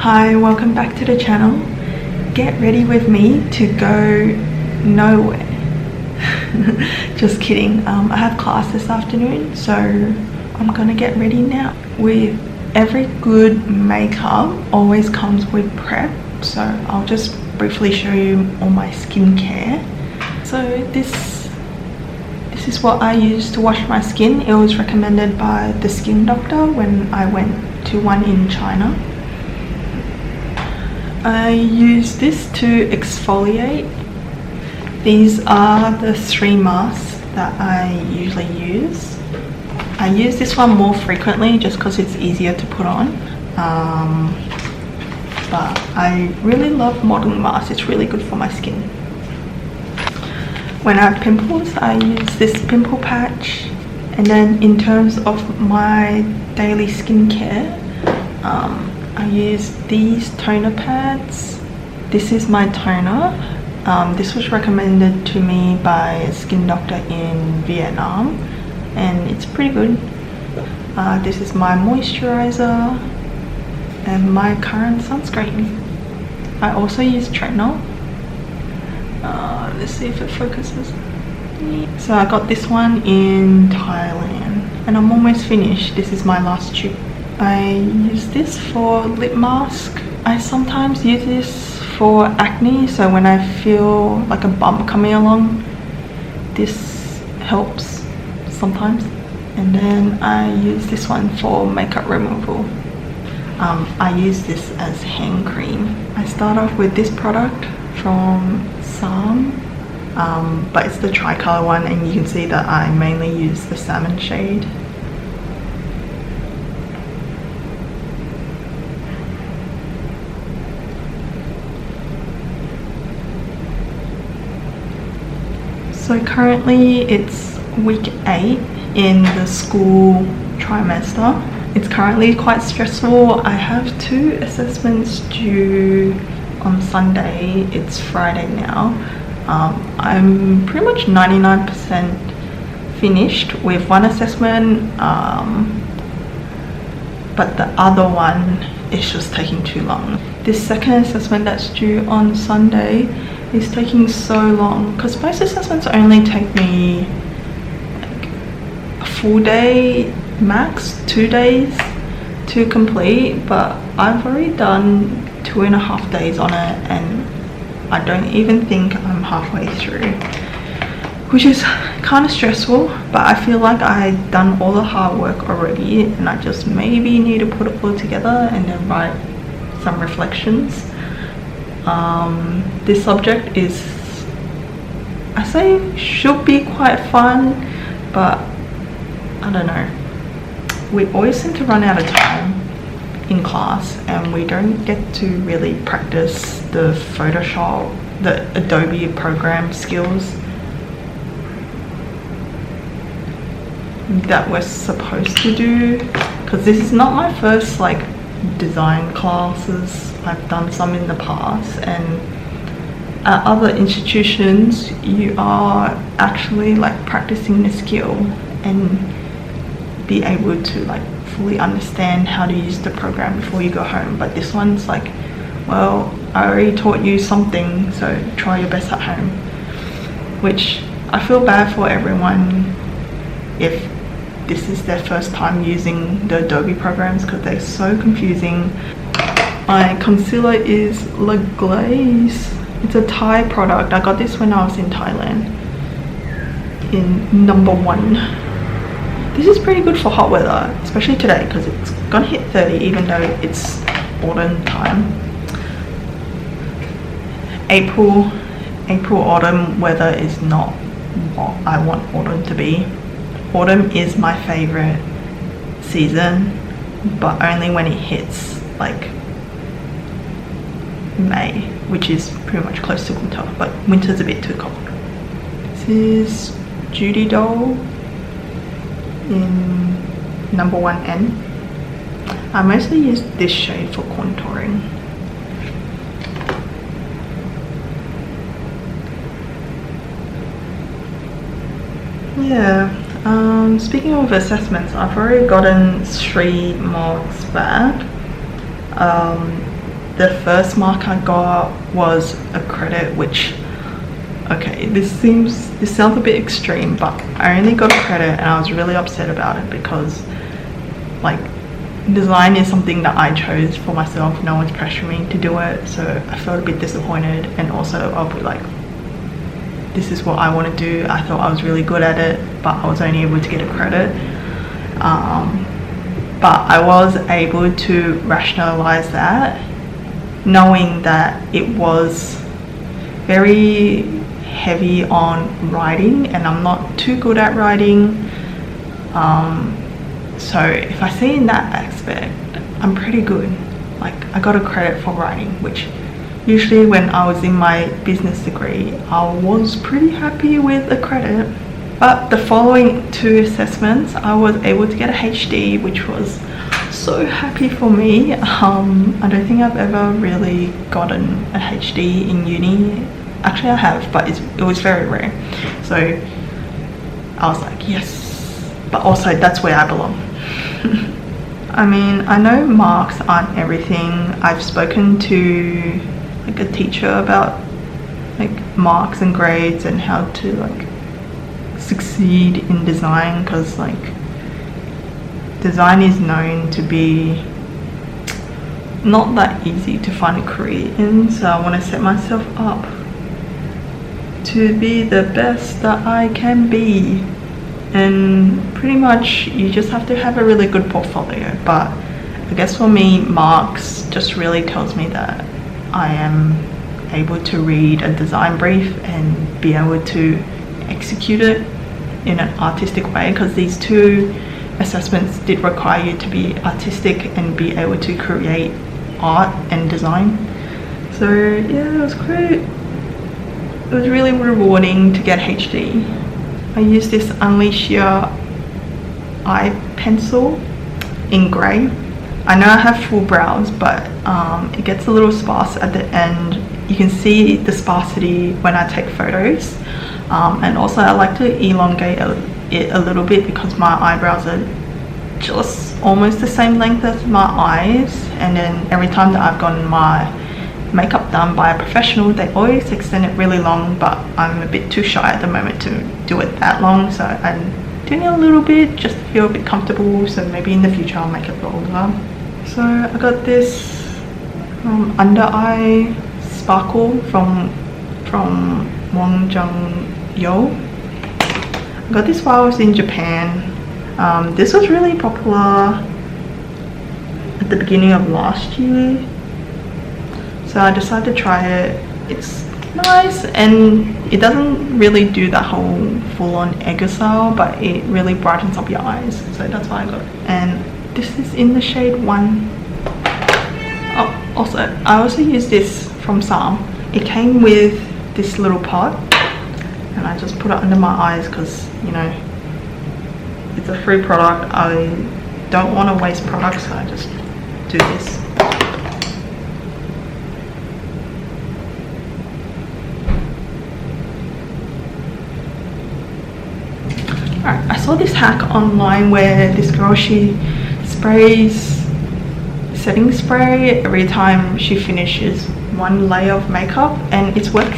Hi, welcome back to the channel. Get ready with me to go nowhere. Just kidding. I have class this afternoon, so I'm gonna get ready now. With every good makeup always comes with prep, so I'll just briefly show you all my skincare. So this is what I use to wash my skin. It was recommended by the skin doctor when I went to one in China. I use this to exfoliate. These are the 3 masks that I usually use. I use this one more frequently just because it's easier to put on. But I really love modern mask. It's really good for my skin. When I have pimples, I use this pimple patch. And then in terms of my daily skincare, I use these toner pads. This is my toner. This was recommended to me by a skin doctor in Vietnam, and it's pretty good. This is my moisturizer and my current sunscreen. I also use tretinoin. Let's see if it focuses. So I got this one in Thailand and I'm almost finished. This is my last tube. I use this for lip mask. I sometimes use this for acne, so when I feel like a bump coming along, this helps sometimes. And then I use this one for makeup removal. I use this as hand cream. I start off with this product from Sam, but it's the tri-color one, and you can see that I mainly use the salmon shade. So currently it's week 8 in the school trimester. It's currently quite stressful. I have 2 assessments due on Sunday. It's Friday now. I'm pretty much 99% finished with one assessment, but the other one is just taking too long. This second assessment that's due on Sunday is taking so long because most assessments only take me like a full day, max 2 days to complete, but I've already done 2.5 days on it and I don't even think I'm halfway through, which is kind of stressful, but I feel like I've done all the hard work already and I just maybe need to put it all together and then write some reflections. This subject is, I say, should be quite fun, but I don't know. We always seem to run out of time in class and we don't get to really practice the Photoshop, the Adobe program skills that we're supposed to do, because this is not my first like design classes. I've done some in the past, and at other institutions you are actually like practicing the skill and be able to like fully understand how to use the program before you go home. But this one's like, well, I already taught you something, so try your best at home, which I feel bad for everyone if this is their first time using the Adobe programs because they're so confusing. My concealer is La Glaze. It's a Thai product. I got this when I was in Thailand in number 1. This is pretty good for hot weather, especially today because it's gonna hit 30 even though it's autumn time. April autumn weather is not what I want autumn to be. Autumn is my favorite season, but only when it hits like May, which is pretty much close to winter, but winter's a bit too cold. This is Judy Doll in number 1N. I mostly use this shade for contouring. Yeah, speaking of assessments, I've already gotten 3 marks back. the first mark I got was a credit, which, okay, this sounds a bit extreme, but I only got a credit and I was really upset about it because like design is something that I chose for myself. No one's pressuring me to do it, so I felt a bit disappointed. And also I'll be like, this is what I want to do. I thought I was really good at it, but I was only able to get a credit. But I was able to rationalize that, knowing that it was very heavy on writing and I'm not too good at writing. So if I see in that aspect, I'm pretty good. Like, I got a credit for writing, which usually when I was in my business degree, I was pretty happy with a credit. But the following 2 assessments, I was able to get a HD, which was so happy for me. I don't think I've ever really gotten a HD in uni. Actually I have, but it was very rare. So I was like, yes, but also that's where I belong. I mean, I know marks aren't everything. I've spoken to like a teacher about like marks and grades and how to like succeed in design, because like design is known to be not that easy to find a career in. So I want to set myself up to be the best that I can be. And pretty much you just have to have a really good portfolio. But I guess for me, marks just really tells me that I am able to read a design brief and be able to execute it in an artistic way, because these 2 assessments did require you to be artistic and be able to create art and design. So yeah, it was great. It was really rewarding to get HD. I used this Unleash Your eye pencil in grey. I know I have full brows, but it gets a little sparse at the end. You can see the sparsity when I take photos. And also I like to elongate it a little bit because my eyebrows are just almost the same length as my eyes. And then every time that I've gotten my makeup done by a professional, they always extend it really long, but I'm a bit too shy at the moment to do it that long, so I'm doing it a little bit just to feel a bit comfortable. So maybe in the future I'll make it longer. So I got this under eye sparkle from Wang Jung Yo. I got this while I was in Japan. This was really popular at the beginning of last year, so I decided to try it. It's nice and it doesn't really do the whole full-on egg style, but it really brightens up your eyes, so that's why I got it. And this is in the shade 1. Oh, also I also used this from Sam. It came with this little pot and I just put it under my eyes because, you know, it's a free product. I don't want to waste products, so I just do this. Alright, I saw this hack online where this girl, she sprays setting spray every time she finishes one layer of makeup, and it's worked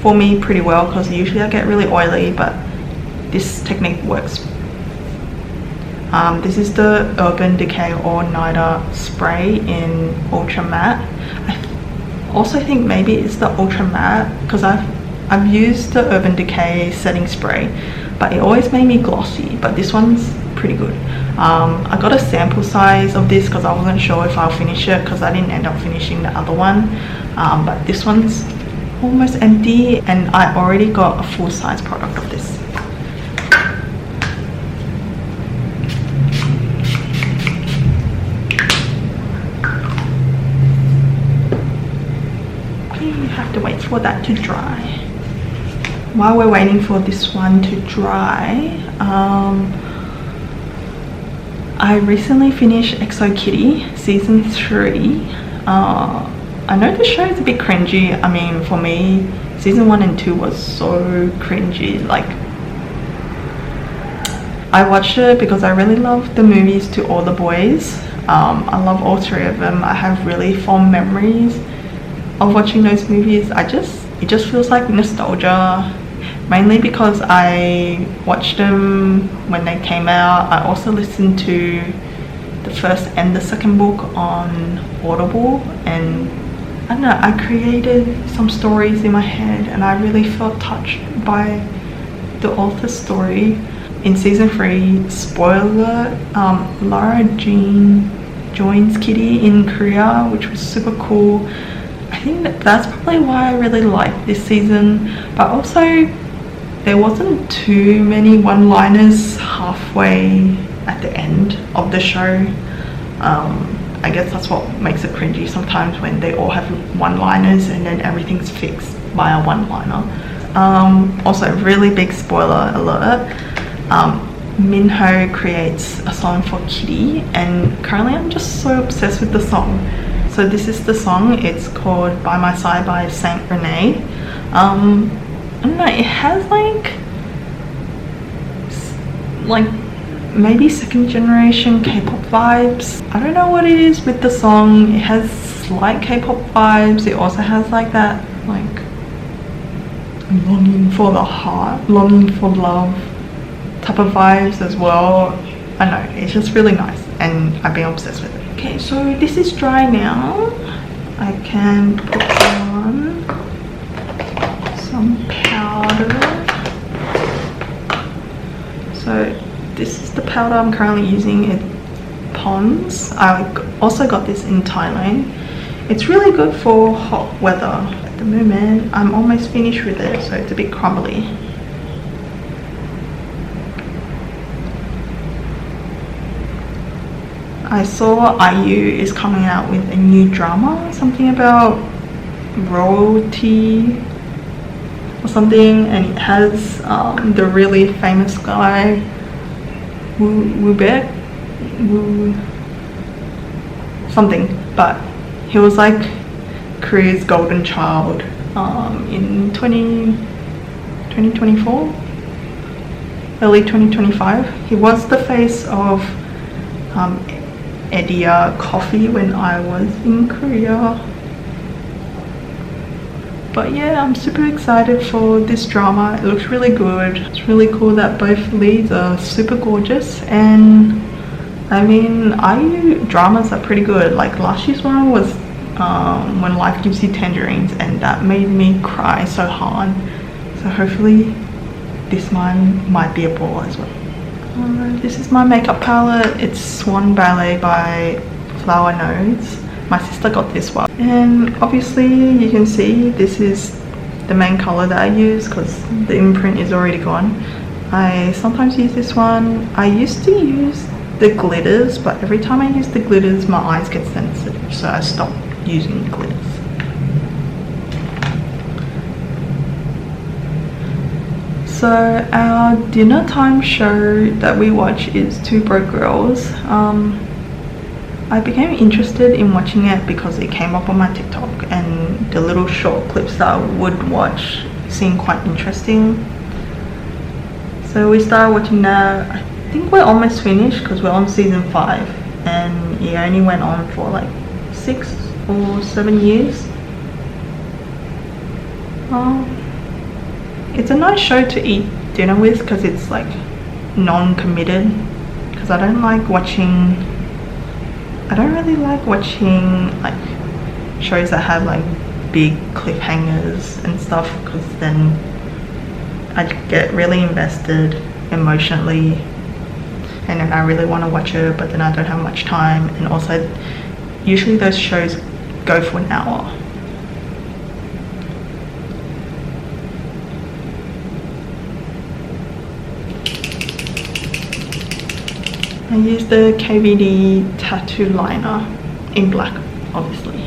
for me pretty well because usually I get really oily, but this technique works. This is the Urban Decay All Nighter spray in Ultra Matte. I also think maybe it's the Ultra Matte because I've used the Urban Decay setting spray, but it always made me glossy, but this one's pretty good. I got a sample size of this because I wasn't sure if I'll finish it because I didn't end up finishing the other one, but this one's almost empty and I already got a full size product of this. Okay, you have to wait for that to dry. While we're waiting for this one to dry, I recently finished Exo Kitty season 3. I know the show is a bit cringy. I mean, for me, season 1 and 2 was so cringy. Like, I watched it because I really love the movies To All the Boys. I love all three of them. I have really fond memories of watching those movies. It just feels like nostalgia, mainly because I watched them when they came out. I also listened to the first and the second book on Audible, and I don't know, I created some stories in my head and I really felt touched by the author's story. In season 3, spoiler, Lara Jean joins Kitty in Korea, which was super cool. I think that's probably why I really liked this season, but also there wasn't too many one-liners halfway at the end of the show. I guess that's what makes it cringy sometimes, when they all have one-liners and then everything's fixed by a one-liner. Also, really big spoiler alert, Minho creates a song for Kitty, and currently I'm just so obsessed with the song. So this is the song. It's called By My Side by Saint Renee. I don't know, it has like maybe second generation K-pop vibes. I don't know what it is with the song. It has slight K-pop vibes. It also has like that like longing for the heart, longing for love type of vibes as well. I know, it's just really nice and I've been obsessed with it. Okay, so this is dry now. I can put on some powder. So this is the powder I'm currently using. It's Pond's. I also got this in Thailand. It's really good for hot weather. At the moment, I'm almost finished with it, so it's a bit crumbly. I saw IU is coming out with a new drama, something about royalty or something, and it has the really famous guy Woo something, but he was like Korea's golden child in 2024, early 2025. He was the face of Edia Coffee when I was in Korea. But yeah, I'm super excited for this drama. It looks really good. It's really cool that both leads are super gorgeous, and I mean, IU dramas are pretty good. Like last year's one was When Life Gives You Tangerines, and that made me cry so hard. So hopefully this one might be a ball as well. This is my makeup palette. It's Swan Ballet by Flower Nodes. My sister got this one, and obviously you can see this is the main color that I use because the imprint is already gone. I sometimes use this one. I used to use the glitters, but every time I use the glitters my eyes get sensitive, so I stopped using glitters. So our dinner time show that we watch is Two Broke Girls. I became interested in watching it because it came up on my TikTok, and the little short clips that I would watch seemed quite interesting. So we started watching that. I think we're almost finished because we're on season 5, and it only went on for like 6 or 7 years. It's a nice show to eat dinner with because it's like non-committed, because I don't really like watching like shows that have like big cliffhangers and stuff, because then I get really invested emotionally and then I really want to watch it, but then I don't have much time, and also usually those shows go for an hour. I use the KVD tattoo liner in black, obviously.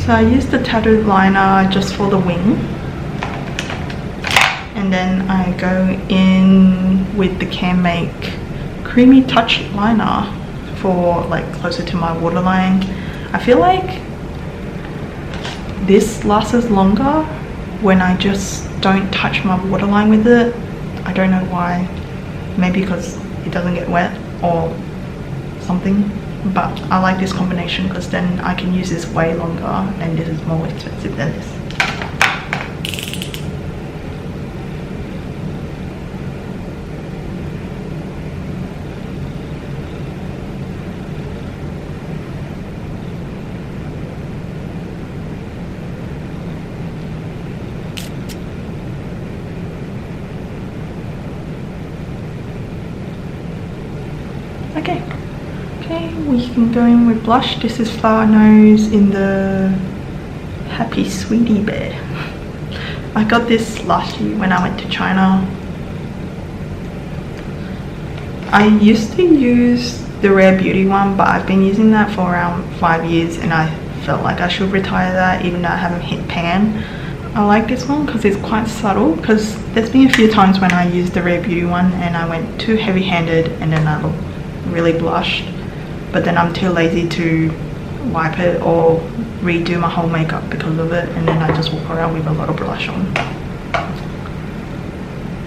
So I used the tattoo liner just for the wing, and then I go in with the Can Make Creamy Touch liner for like closer to my waterline. I feel like this lasts longer when I just don't touch my waterline with it. I don't know why, maybe because it doesn't get wet or something, but I like this combination because then I can use this way longer, and this is more expensive than this. Okay, we can go in with blush. This is Flower Nose in the Happy Sweetie Bear. I got this last year when I went to China. I used to use the Rare Beauty one, but I've been using that for around 5 years and I felt like I should retire that even though I haven't hit pan. I like this one because it's quite subtle, because there's been a few times when I used the Rare Beauty one and I went too heavy handed and then I looked really blushed, but then I'm too lazy to wipe it or redo my whole makeup because of it, and then I just walk around with a lot of blush on.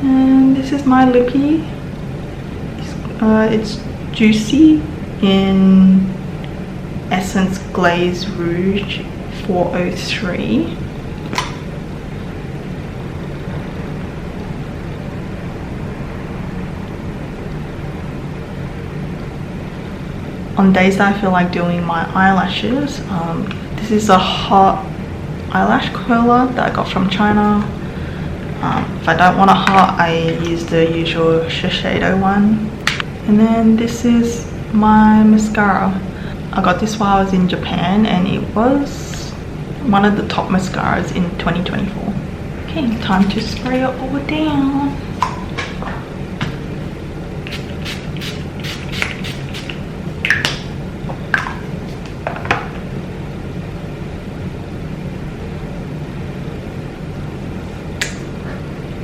And this is my lippy. It's Juicy in Essence Glaze Rouge 403. On days that I feel like doing my eyelashes, this is a hot eyelash curler that I got from China. If I don't want a hot, I use the usual Shiseido one. And then this is my mascara. I got this while I was in Japan and it was one of the top mascaras in 2024. Okay, time to spray it all down.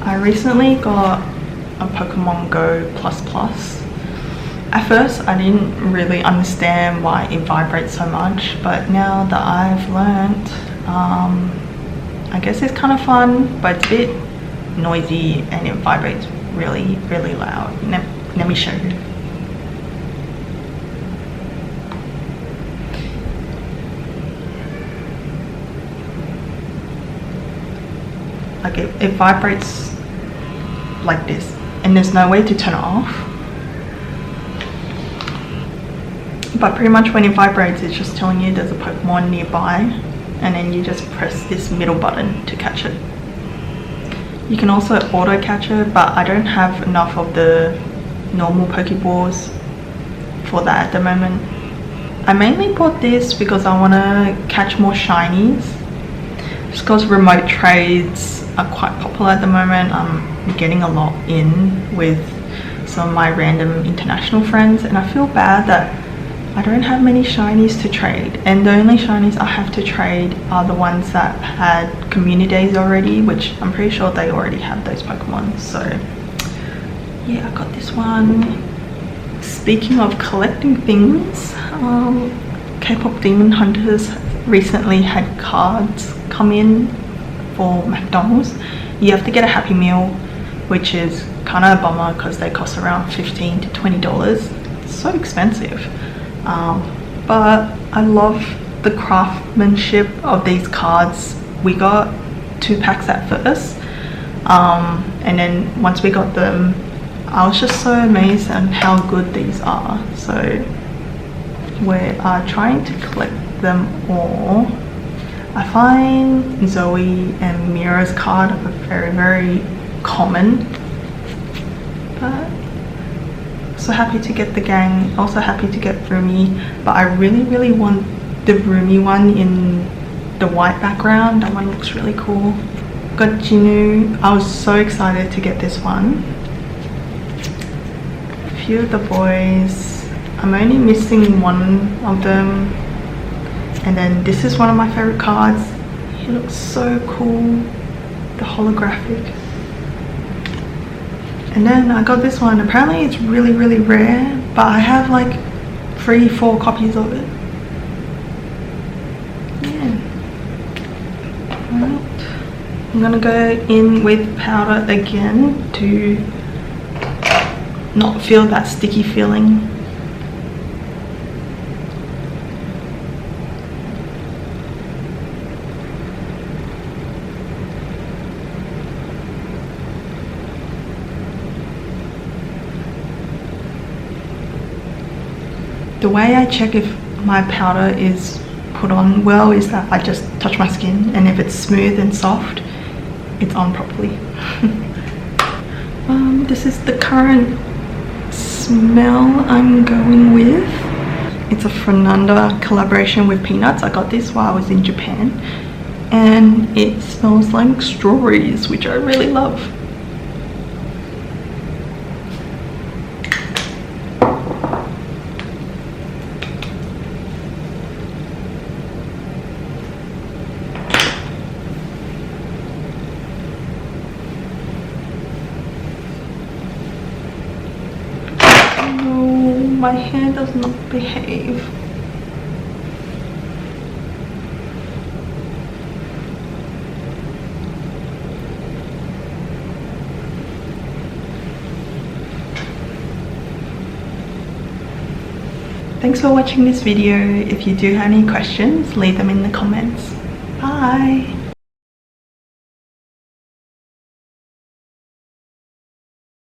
I recently got a Pokemon Go Plus. At first I didn't really understand why it vibrates so much, but now that I've learned, I guess it's kind of fun, but it's a bit noisy and it vibrates really loud. Let me show you. Like it vibrates like this, and there's no way to turn it off. But pretty much when it vibrates, it's just telling you there's a Pokemon nearby, and then you just press this middle button to catch it. You can also auto catch it, but I don't have enough of the normal Pokeballs for that at the moment. I mainly bought this because I want to catch more shinies, just because remote trades are quite popular at the moment. I'm getting a lot in with some of my random international friends, and I feel bad that I don't have many shinies to trade, and the only shinies I have to trade are the ones that had community days already, which I'm pretty sure they already have those Pokemon. So yeah, I got this one. Speaking of collecting things, K-pop Demon Hunters recently had cards come in for McDonald's. You have to get a Happy Meal, which is kind of a bummer because they cost around $15 to $20. It's so expensive. But I love the craftsmanship of these cards. We got 2 packs at first, and then once we got them, I was just so amazed at how good these are. So we are trying to collect them all. I find Zoe and Mira's card are very common, but so happy to get the gang, also happy to get Rumi, but I really want the Rumi one in the white background. That one looks really cool. Got Jinu. I was so excited to get this one. A few of the boys, I'm only missing one of them, And then this is one of my favorite cards. It looks so cool, the holographic. And then I got this one. Apparently it's really rare, but I have like 3-4 copies of it. Yeah. Right. I'm gonna go in with powder again to not feel that sticky feeling. The way I check if my powder is put on well is that I just touch my skin, and if it's smooth and soft, it's on properly. This is the current smell I'm going with. It's a Fernanda collaboration with Peanuts. I got this while I was in Japan, and it smells like strawberries, which I really love. My hair does not behave. Thanks for watching this video. If you do have any questions, leave them in the comments. Bye!